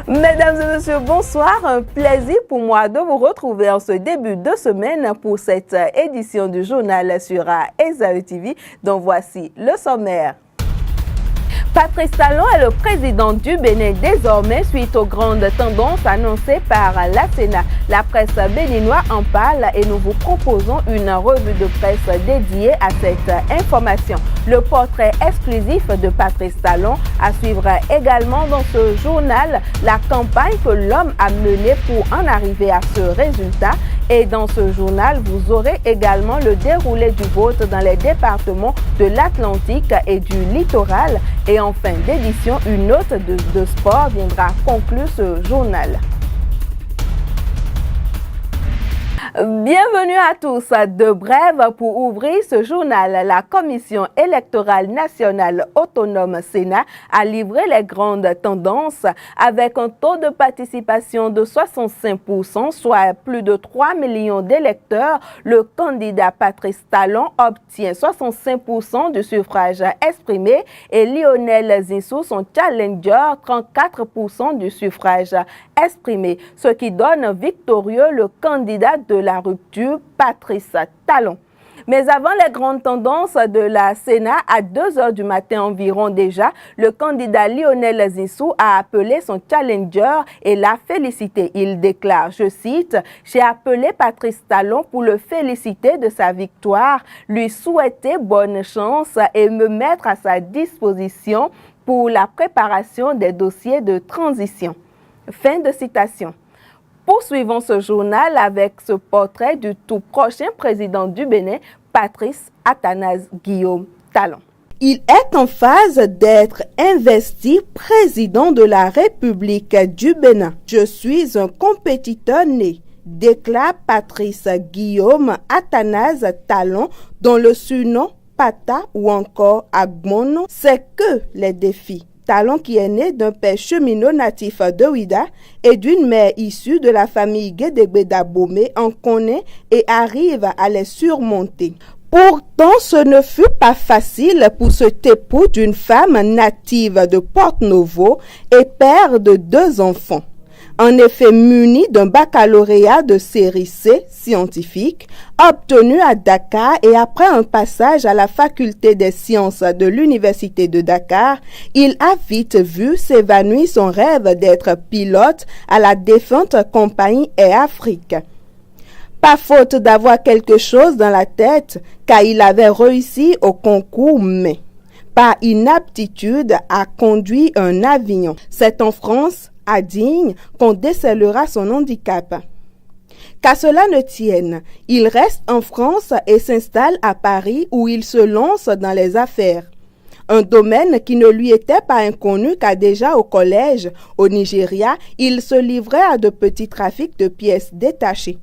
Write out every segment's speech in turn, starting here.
Mesdames et messieurs, bonsoir. Un plaisir pour moi de vous retrouver en ce début de semaine pour cette édition du journal sur Esaü TV, dont voici le sommaire. Patrice Talon est le président du Bénin désormais suite aux grandes tendances annoncées par la Sénat. La presse béninoise en parle et nous vous proposons une revue de presse dédiée à cette information. Le portrait exclusif de Patrice Talon à suivre également dans ce journal, la campagne que l'homme a menée pour en arriver à ce résultat. Et dans ce journal, vous aurez également le déroulé du vote dans les départements de l'Atlantique et du littoral. Et en fin d'édition, une note de sport viendra conclure ce journal. Bienvenue à tous. De brève pour ouvrir ce journal, la Commission électorale nationale autonome Sénat a livré les grandes tendances avec un taux de participation de 65%, soit plus de 3 millions d'électeurs. Le candidat Patrice Talon obtient 65% du suffrage exprimé et Lionel Zinsou, son challenger, 34% du suffrage exprimé, ce qui donne victorieux le candidat de la rupture, Patrice Talon. Mais avant les grandes tendances de la Sénat, à 2 h du matin environ déjà, le candidat Lionel Zinsou a appelé son challenger et l'a félicité. Il déclare, je cite, « J'ai appelé Patrice Talon pour le féliciter de sa victoire, lui souhaiter bonne chance et me mettre à sa disposition pour la préparation des dossiers de transition. » Fin de citation. Poursuivons ce journal avec ce portrait du tout prochain président du Bénin, Patrice Athanase Guillaume Talon. Il est en phase d'être investi président de la République du Bénin. Je suis un compétiteur né, déclare Patrice Guillaume Athanase Talon, dont le surnom Pata ou encore Agmono, c'est que les défis. Talon, qui est né d'un père cheminot natif de Ouida et d'une mère issue de la famille Guédégbéda Bomé, en connaît et arrive à les surmonter. Pourtant, ce ne fut pas facile pour cet époux d'une femme native de Porto-Novo et père de 2 enfants. En effet, muni d'un baccalauréat de série C scientifique, obtenu à Dakar et après un passage à la faculté des sciences de l'université de Dakar, il a vite vu s'évanouir son rêve d'être pilote à la défunte compagnie Air Afrique. Pas faute d'avoir quelque chose dans la tête, car il avait réussi au concours, mais par inaptitude à conduire un avion. C'est en France, à Digne, qu'on décèlera son handicap. Qu'à cela ne tienne, il reste en France et s'installe à Paris où il se lance dans les affaires. Un domaine qui ne lui était pas inconnu car déjà au collège, au Nigeria, il se livrait à de petits trafics de pièces détachées.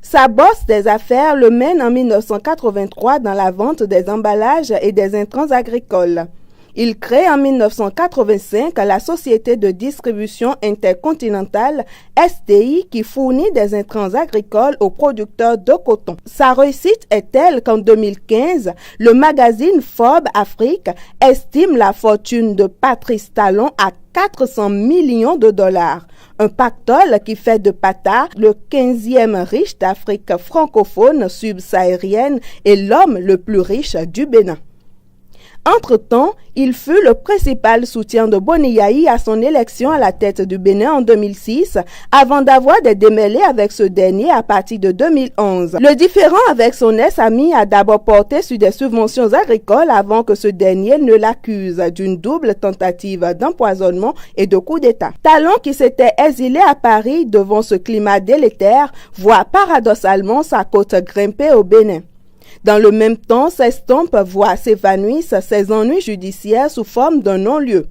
Sa bosse des affaires le mène en 1983 dans la vente des emballages et des intrants agricoles. Il crée en 1985 la Société de distribution intercontinentale SDI qui fournit des intrants agricoles aux producteurs de coton. Sa réussite est telle qu'en 2015, le magazine Forbes Afrique estime la fortune de Patrice Talon à 400 millions de dollars. Un pactole qui fait de Pata le 15e riche d'Afrique francophone subsaharienne et l'homme le plus riche du Bénin. Entre-temps, il fut le principal soutien de Boni Yayi à son élection à la tête du Bénin en 2006, avant d'avoir des démêlés avec ce dernier à partir de 2011. Le différend avec son ex-ami a d'abord porté sur des subventions agricoles avant que ce dernier ne l'accuse d'une double tentative d'empoisonnement et de coup d'État. Talon, qui s'était exilé à Paris devant ce climat délétère, voit paradoxalement sa côte grimper au Bénin. Dans le même temps, s'estompent, voire s'évanouissent ses ennuis judiciaires sous forme d'un non-lieu.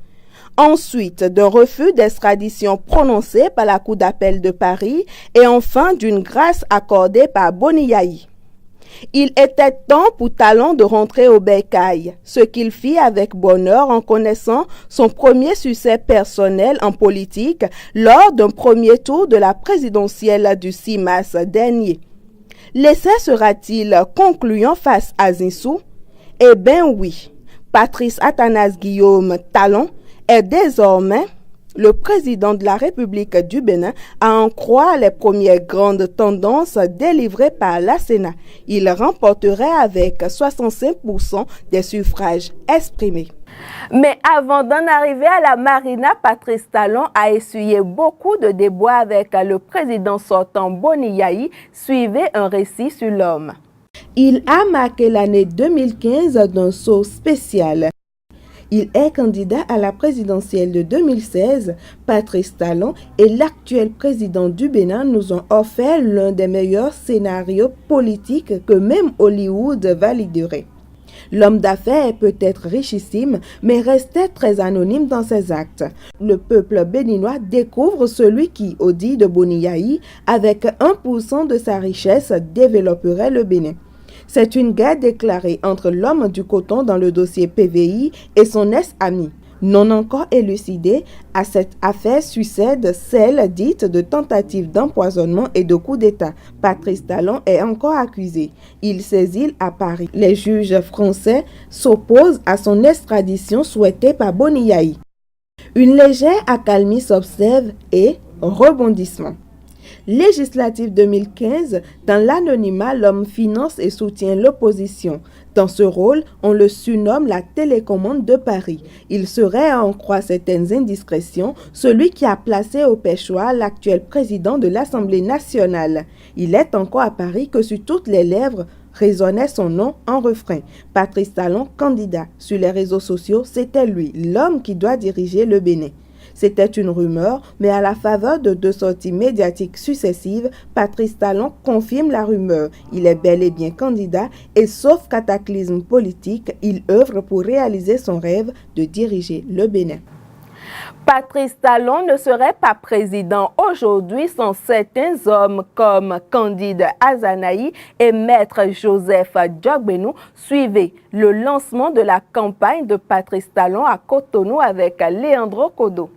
Ensuite, d'un refus d'extradition prononcé par la Cour d'appel de Paris et enfin d'une grâce accordée par Boni Yayi. Il était temps pour Talon de rentrer au bercail, ce qu'il fit avec bonheur en connaissant son premier succès personnel en politique lors d'un premier tour de la présidentielle du 6 mars dernier. L'essai sera-t-il concluant face à Zinsou? Eh bien oui, Patrice Athanase Guillaume Talon est désormais Le président de la République du Bénin a en croix les premières grandes tendances délivrées par la Sénat. Il remporterait avec 65% des suffrages exprimés. Mais avant d'en arriver à la marina, Patrice Talon a essuyé beaucoup de déboires avec le président sortant Boni Yayi. Suivez un récit sur l'homme. Il a marqué l'année 2015 d'un saut spécial. Il est candidat à la présidentielle de 2016. Patrice Talon et l'actuel président du Bénin nous ont offert l'un des meilleurs scénarios politiques que même Hollywood validerait. L'homme d'affaires est peut-être richissime, mais restait très anonyme dans ses actes. Le peuple béninois découvre celui qui, au dit de Boni Yayi, avec 1% de sa richesse, développerait le Bénin. C'est une guerre déclarée entre l'homme du coton dans le dossier PVI et son ex-ami. Non encore élucidée, à cette affaire succède celle dite de tentative d'empoisonnement et de coup d'État. Patrice Talon est encore accusé. Il s'exile à Paris. Les juges français s'opposent à son extradition souhaitée par Boni Yayi. Une légère accalmie s'observe et rebondissement. Législative 2015, dans l'anonymat, l'homme finance et soutient l'opposition. Dans ce rôle, on le surnomme la télécommande de Paris. Il serait, à en croire certaines indiscrétions, celui qui a placé au péchoir l'actuel président de l'Assemblée nationale. Il est encore à Paris que sur toutes les lèvres résonnait son nom en refrain. Patrice Talon, candidat. Sur les réseaux sociaux, c'était lui, l'homme qui doit diriger le Bénin. C'était une rumeur, mais à la faveur de 2 sorties médiatiques successives, Patrice Talon confirme la rumeur. Il est bel et bien candidat et sauf cataclysme politique, il œuvre pour réaliser son rêve de diriger le Bénin. Patrice Talon ne serait pas président aujourd'hui sans certains hommes comme Candide Azanahi et Maître Joseph Djogbenou. Suivez le lancement de la campagne de Patrice Talon à Cotonou avec Leandro Kodo.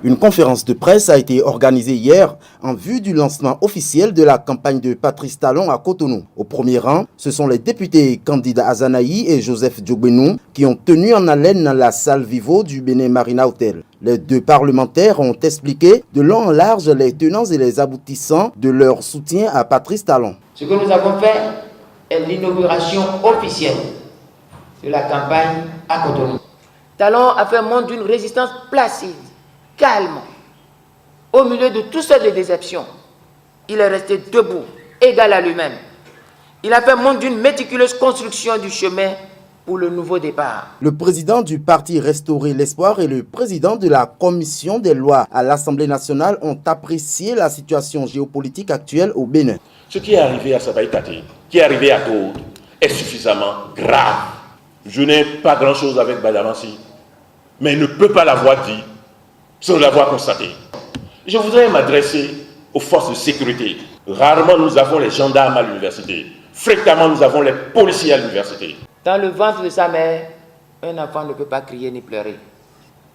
Une conférence de presse a été organisée hier en vue du lancement officiel de la campagne de Patrice Talon à Cotonou. Au premier rang, ce sont les députés Candide Azanahi et Joseph Djogbenou qui ont tenu en haleine la salle Vivo du Bénin Marina Hotel. Les 2 parlementaires ont expliqué de long en large les tenants et les aboutissants de leur soutien à Patrice Talon. Ce que nous avons fait est l'inauguration officielle de la campagne à Cotonou. Talon a fait montre d'une résistance placide, calme, au milieu de toutes sortes de déceptions. Il est resté debout, égal à lui-même. Il a fait montre d'une méticuleuse construction du chemin pour le nouveau départ. Le président du parti Restaurer l'Espoir et le président de la commission des lois à l'Assemblée nationale ont apprécié la situation géopolitique actuelle au Bénin. Ce qui est arrivé à Sabaï-Kati, qui est arrivé à d'autres, est suffisamment grave. Je n'ai pas grand-chose avec Badamassi, mais il ne peut pas l'avoir dit sans l'avoir constaté. Je voudrais m'adresser aux forces de sécurité. Rarement nous avons les gendarmes à l'université. Fréquemment nous avons les policiers à l'université. Dans le ventre de sa mère, un enfant ne peut pas crier ni pleurer.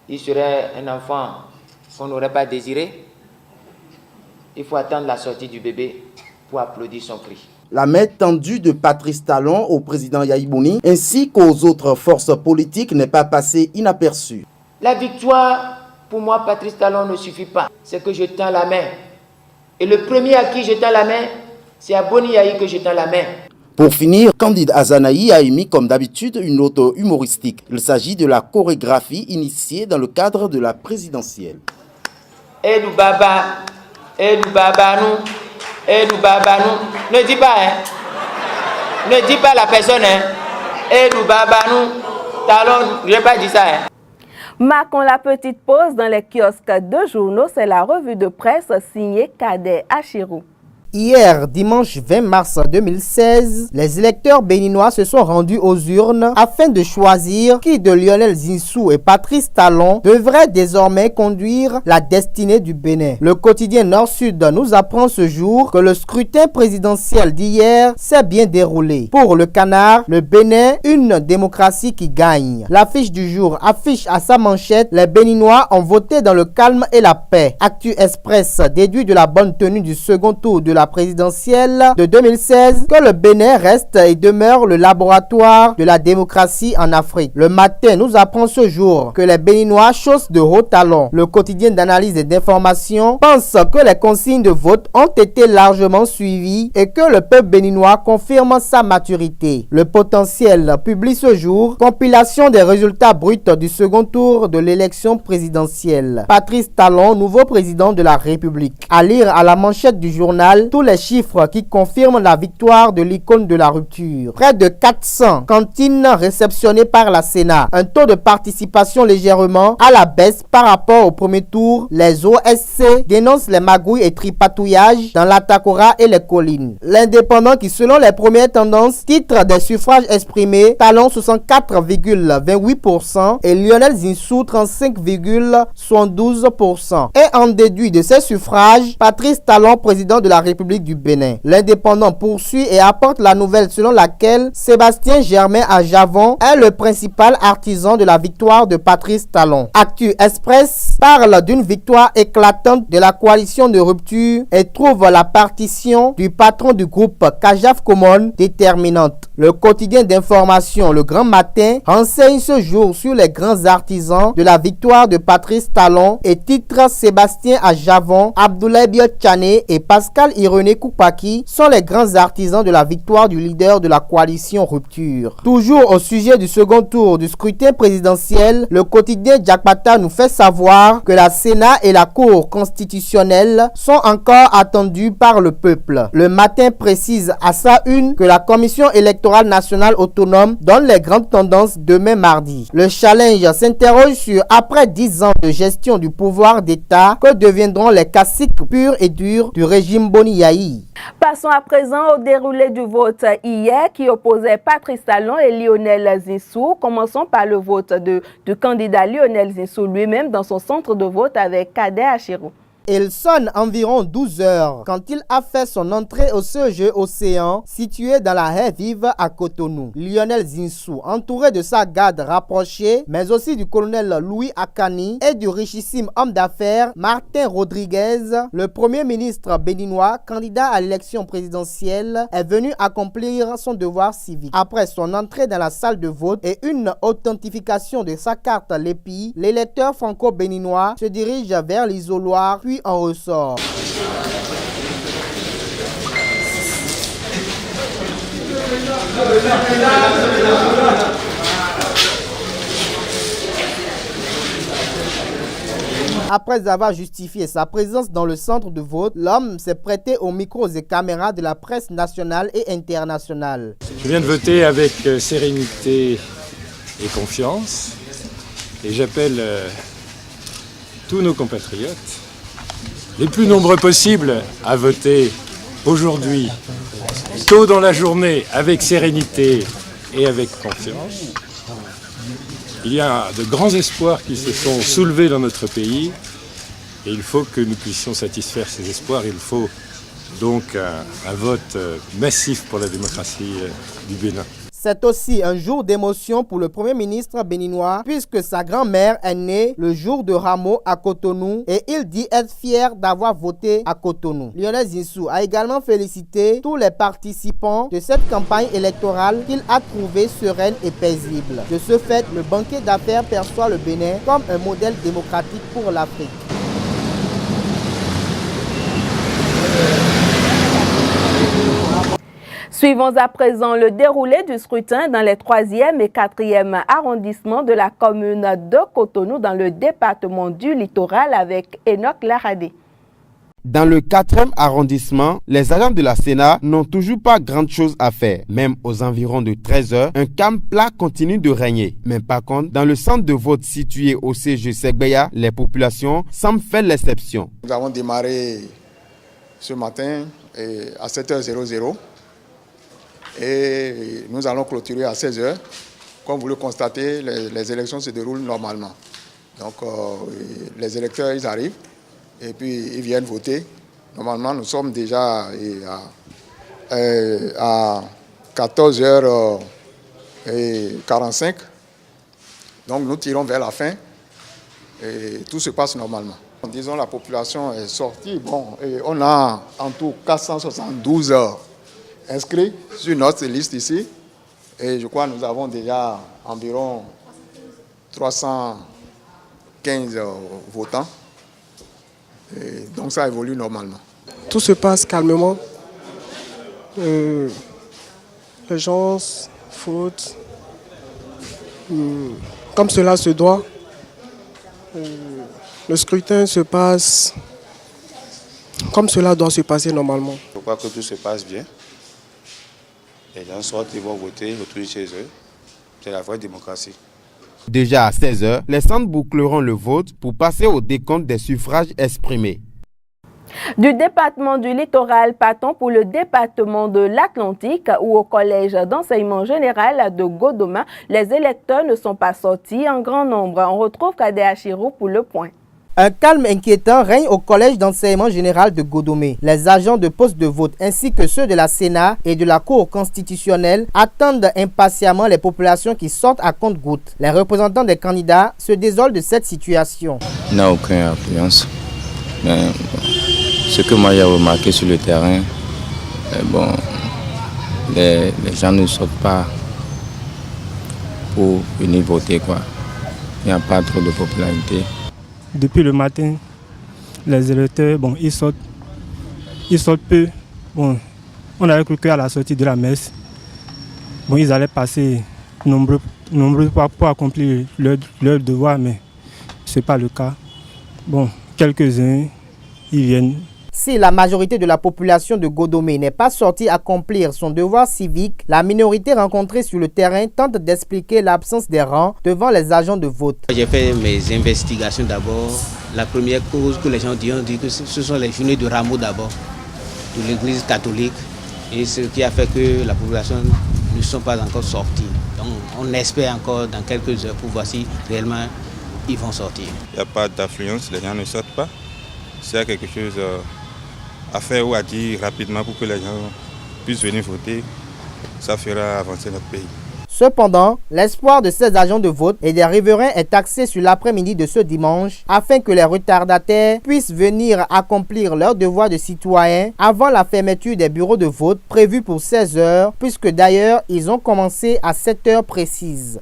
Il serait un enfant qu'on n'aurait pas désiré. Il faut attendre la sortie du bébé pour applaudir son cri. La main tendue de Patrice Talon au président Yayi Boni ainsi qu'aux autres forces politiques n'est pas passée inaperçue. La victoire, pour moi, Patrice Talon ne suffit pas. C'est que je tends la main. Et le premier à qui je tends la main, c'est à Boni Yayi que je tends la main. Pour finir, Candide Azanahi a émis comme d'habitude une note humoristique. Il s'agit de la chorégraphie initiée dans le cadre de la présidentielle. Edou Baba nous, Edou Baba nous. Ne dis pas, hein. Ne dis pas la personne, hein. Edou Baba nous. Talon, je n'ai pas dit ça, hein. Marquons la petite pause dans les kiosques de journaux. C'est la revue de presse signée Kader Achirou. Hier, dimanche 20 mars 2016, les électeurs béninois se sont rendus aux urnes afin de choisir qui de Lionel Zinsou et Patrice Talon devrait désormais conduire la destinée du Bénin. Le quotidien Nord-Sud nous apprend ce jour que le scrutin présidentiel d'hier s'est bien déroulé. Pour le Canard, le Bénin, une démocratie qui gagne. L'affiche du jour affiche à sa manchette « Les Béninois ont voté dans le calme et la paix ». Actu Express déduit de la bonne tenue du second tour de la la présidentielle de 2016 que le Bénin reste et demeure le laboratoire de la démocratie en Afrique. Le matin nous apprend ce jour que les Béninois chaussent de haut talon. Le quotidien d'analyse et d'information pense que les consignes de vote ont été largement suivies et que le peuple béninois confirme sa maturité. Le Potentiel publie ce jour compilation des résultats bruts du second tour de l'élection présidentielle. Patrice Talon, nouveau président de la République. À lire à la manchette du journal tous les chiffres qui confirment la victoire de l'icône de la rupture. Près de 400 cantines réceptionnées par la Sénat. Un taux de participation légèrement à la baisse par rapport au premier tour. Les OSC dénoncent les magouilles et tripatouillages dans la Takora et les collines. L'Indépendant qui, selon les premières tendances, titre des suffrages exprimés, Talon 64,28% et Lionel Zinsou 35,72%. Et en déduit de ces suffrages, Patrice Talon, président de la République du Bénin. L'Indépendant poursuit et apporte la nouvelle selon laquelle Sébastien Germain à Javon est le principal artisan de la victoire de Patrice Talon. Actu Express parle d'une victoire éclatante de la coalition de rupture et trouve la partition du patron du groupe Kajaf Common déterminante. Le quotidien d'information Le Grand Matin renseigne ce jour sur les grands artisans de la victoire de Patrice Talon et titre Sébastien à Javon, Abdoulaye Biot-Tchane et Pascal Irené Koupaki sont les grands artisans de la victoire du leader de la coalition rupture. Toujours au sujet du second tour du scrutin présidentiel, le quotidien Jakpata nous fait savoir que la Sénat et la Cour constitutionnelle sont encore attendus par le peuple. Le Matin précise à sa une que la Commission électorale nationale autonome donne les grandes tendances demain mardi. Le Challenge s'interroge sur après 10 ans de gestion du pouvoir d'État, que deviendront les classiques purs et durs du régime Boni Yayi. Passons à présent au déroulé du vote hier qui opposait Patrice Talon et Lionel Zinsou. Commençons par le vote du candidat Lionel Zinsou lui-même dans son centre de vote avec Kader Achirou. Il sonne environ 12 heures quand il a fait son entrée au CEG Océan situé dans la haie vive à Cotonou. Lionel Zinsou, entouré de sa garde rapprochée, mais aussi du colonel Louis Akani et du richissime homme d'affaires Martin Rodriguez, le premier ministre béninois, candidat à l'élection présidentielle, est venu accomplir son devoir civique. Après son entrée dans la salle de vote et une authentification de sa carte LEPI, l'électeur franco-béninois se dirige vers l'isoloir puis en ressort. Après avoir justifié sa présence dans le centre de vote, l'homme s'est prêté aux micros et caméras de la presse nationale et internationale. Je viens de voter avec sérénité et confiance et j'appelle tous nos compatriotes, les plus nombreux possibles, à voter aujourd'hui, tôt dans la journée, avec sérénité et avec confiance. Il y a de grands espoirs qui se sont soulevés dans notre pays et il faut que nous puissions satisfaire ces espoirs. Il faut donc un vote massif pour la démocratie du Bénin. C'est aussi un jour d'émotion pour le Premier ministre béninois puisque sa grand-mère est née le jour de Rameau à Cotonou et il dit être fier d'avoir voté à Cotonou. Lionel Zinsou a également félicité tous les participants de cette campagne électorale qu'il a trouvée sereine et paisible. De ce fait, le banquier d'affaires perçoit le Bénin comme un modèle démocratique pour l'Afrique. Suivons à présent le déroulé du scrutin dans les 3e et 4e arrondissements de la commune de Cotonou dans le département du Littoral avec Enoch Laradé. Dans le 4e arrondissement, les agents de la Sénat n'ont toujours pas grand chose à faire. Même aux environs de 13 heures, un calme plat continue de régner. Mais par contre, dans le centre de vote situé au CG Segbeya, les populations semblent faire l'exception. Nous avons démarré ce matin à 7h00 et nous allons clôturer à 16h. Comme vous le constatez, les élections se déroulent normalement. Donc les électeurs, ils arrivent. Et puis ils viennent voter. Normalement, nous sommes déjà à 14h45. Donc nous tirons vers la fin et tout se passe normalement. Disons, la population est sortie. Bon, et on a en tout 472 inscrits sur notre liste ici. Et je crois que nous avons déjà environ 315 votants. Et donc ça évolue normalement. Tout se passe calmement. Les gens votent comme cela se doit. Le scrutin se passe comme cela doit se passer normalement. Je crois que tout se passe bien. Les gens sortent, ils vont voter, retourner chez eux. C'est la vraie démocratie. Déjà à 16h, les centres boucleront le vote pour passer au décompte des suffrages exprimés. Du département du littoral, partons pour le département de l'Atlantique où au collège d'enseignement général de Godoma, les électeurs ne sont pas sortis en grand nombre. On retrouve Kadé Achirou pour le point. Un calme inquiétant règne au collège d'enseignement général de Godomé. Les agents de poste de vote ainsi que ceux de la Sénat et de la Cour constitutionnelle attendent impatiemment les populations qui sortent à compte-gouttes. Les représentants des candidats se désolent de cette situation. Il n'y a aucune influence. Mais ce que moi j'ai remarqué sur le terrain, les gens ne sortent pas pour venir voter, quoi. Il n'y a pas trop de popularité. Depuis le matin, les électeurs, ils sortent peu. Bon, on avait cru qu'à la sortie de la messe, ils allaient passer nombreux pour accomplir leur devoir, mais ce n'est pas le cas. Bon, quelques-uns, ils viennent. Si la majorité de la population de Godomé n'est pas sortie accomplir son devoir civique, la minorité rencontrée sur le terrain tente d'expliquer l'absence des rangs devant les agents de vote. J'ai fait mes investigations d'abord. La première cause que les gens ont dit que ce sont les journées de rameau d'abord de l'église catholique. Et ce qui a fait que la population ne sont pas encore sortis. Donc on espère encore dans quelques heures pour voir si réellement ils vont sortir. Il n'y a pas d'affluence, les gens ne sortent pas. S'il y a quelque chose à faire ou à dire rapidement pour que les gens puissent venir voter, ça fera avancer notre pays. Cependant, l'espoir de ces agents de vote et des riverains est axé sur l'après-midi de ce dimanche afin que les retardataires puissent venir accomplir leur devoir de citoyen avant la fermeture des bureaux de vote prévus pour 16 h, puisque d'ailleurs ils ont commencé à 7 h précises.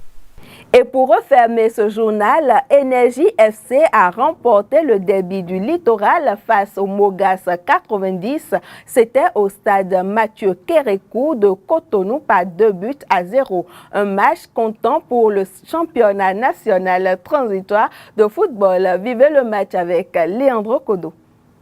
Et pour refermer ce journal, Énergie FC a remporté le derby du littoral face au Mogas 90. C'était au stade Mathieu Kérékou de Cotonou par 2-0. Un match comptant pour le championnat national transitoire de football. Vivez le match avec Léandro Kodo.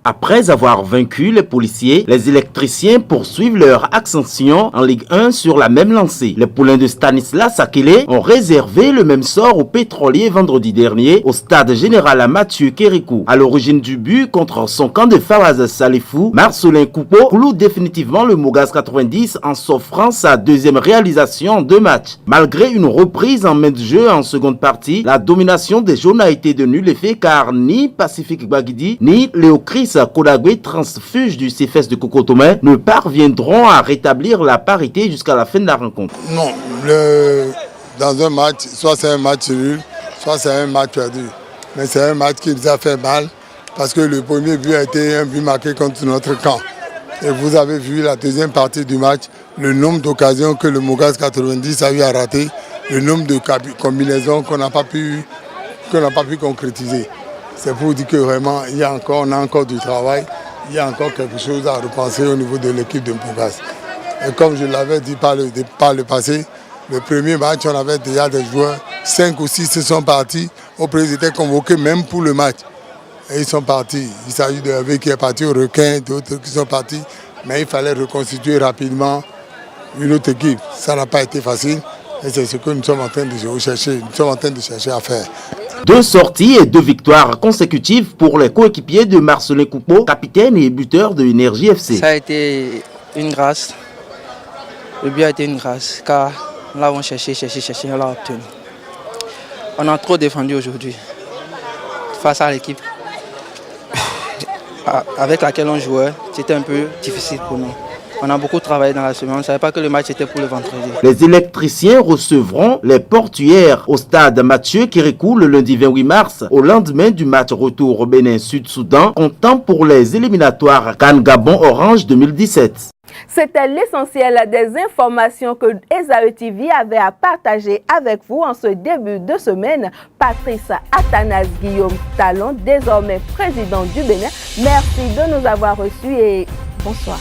Après avoir vaincu les policiers, les électriciens poursuivent leur ascension en Ligue 1 sur la même lancée. Les poulains de Stanislas Akele ont réservé le même sort aux pétroliers vendredi dernier au stade général à Mathieu Kérékou. À l'origine du but contre son camp de Fawaz Salifou, Marcelin Coupeau cloue définitivement le Mogas 90 en s'offrant sa deuxième réalisation en 2 matchs. Malgré une reprise en main de jeu en seconde partie, la domination des jaunes a été de nul effet car ni Pacifique Bagidi ni Léocris Kodagwe, transfuge du CFS de Kokotomé, ne parviendront à rétablir la parité jusqu'à la fin de la rencontre. Non, dans un match, soit c'est un match nul, soit c'est un match perdu. Mais c'est un match qui nous a fait mal parce que le premier but a été un but marqué contre notre camp. Et vous avez vu la deuxième partie du match, le nombre d'occasions que le Mogas 90 a eu à rater, le nombre de combinaisons qu'on n'a pas pu concrétiser. C'est pour dire que vraiment, on a encore du travail, il y a encore quelque chose à repenser au niveau de l'équipe de Mogas. Et comme je l'avais dit par le passé, le premier match, on avait déjà des joueurs, 5 ou 6 se sont partis. Au président était convoqué même pour le match. Et ils sont partis. Il s'agit de Hervé qui est parti au Requin, d'autres qui sont partis. Mais il fallait reconstituer rapidement une autre équipe. Ça n'a pas été facile. Et c'est ce que nous sommes en train de chercher à faire. 2 sorties et 2 victoires consécutives pour les coéquipiers de Marcelin Coupeau, capitaine et buteur de Énergie FC. Ça a été une grâce. Le but a été une grâce car nous l'avons cherché, on l'a obtenu. On a trop défendu aujourd'hui face à l'équipe avec laquelle on jouait. C'était un peu difficile pour nous. On a beaucoup travaillé dans la semaine. On ne savait pas que le match était pour le vendredi. Les électriciens recevront les portuaires au stade Mathieu Kérékou le lundi 28 mars, au lendemain du match retour au Bénin-Sud-Soudan, comptant pour les éliminatoires CAN Gabon-Orange 2017. C'était l'essentiel des informations que Esaü TV avait à partager avec vous en ce début de semaine. Patrice Athanase Guillaume Talon, désormais président du Bénin, merci de nous avoir reçus et bonsoir.